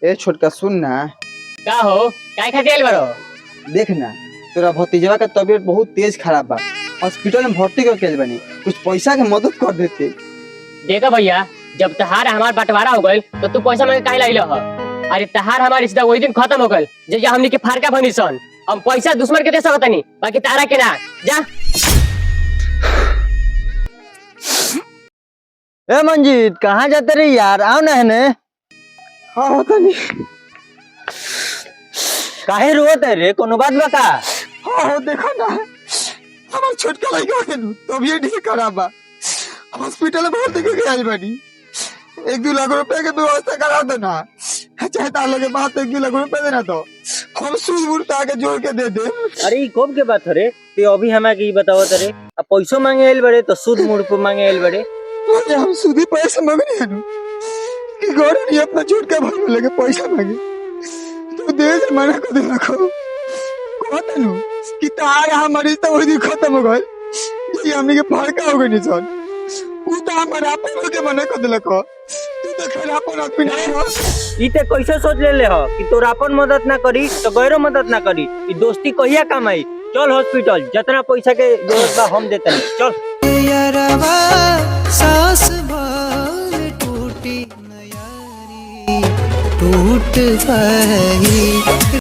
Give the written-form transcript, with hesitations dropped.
ए छोटका सुन ना। का हो काय खाती आइल बारो? देख ना तोरा भतीजवा का तबीयत बहुत तेज खराब बा, हॉस्पिटल में भर्ती कर बनी, कुछ पैसा के मदद कर देते। देखा भैया, जब तहार हमार बंटवारा हो गइल तो तू पैसा मांगे काहे लाइल ह? अरे तहार हमार रिश्ता वही दिन खत्म हो गइल जे हमनी के फारका बनी सन। हम पैसा दुश्मन के दे सकत नहीं, बाकी तारा के ना। जा। ए मंजीत कहाँ जाते रही यार, आओ ना है ने। हाँ होता नहीं। काहे रोत है रे, कोनो बात बता। हाँ देखो ना हमार छोटका लड़का के तबीयत ठीक खराब बा, हॉस्पिटल में भर्ती करके आइल बानी। 1-2 लाख रुपए के व्यवस्था करा दो ना, चाहे तार लगे बात 1-2 लाख रुपए देना तो हम सूद उड़ता के जोड़ के दे दे। अरे ई कब के बात रे, ते अभी हमें की बताओ तरे। अब पैसो मांगे आइल बड़े तो सूद मूड पे मांगे आइल बड़े। अरे हम सूदी पैसे मांगने हैं कि गौर नहीं अपना छोटका भाई में लगे पैसा मांगे तो दे से मना कर देना को कहता नु कि तार हमारी तो वही खत्म हो गई जी, हमने के फड़का हो गई सन। उ तो हमारा अपन के मना कर देला को, तू तो खराब आदमी नहीं हो। ई ते कैसे सोच ले हो कि तोरा अपन मदद ना करी तो गैरो मदद ना करी। ई दोस्ती कहिया काम आई। चल हॉस्पिटल, जितना पैसा के जरूरत बा हम देते हैं। चल यारवा सास भाल टूटी न यारी टूट गई।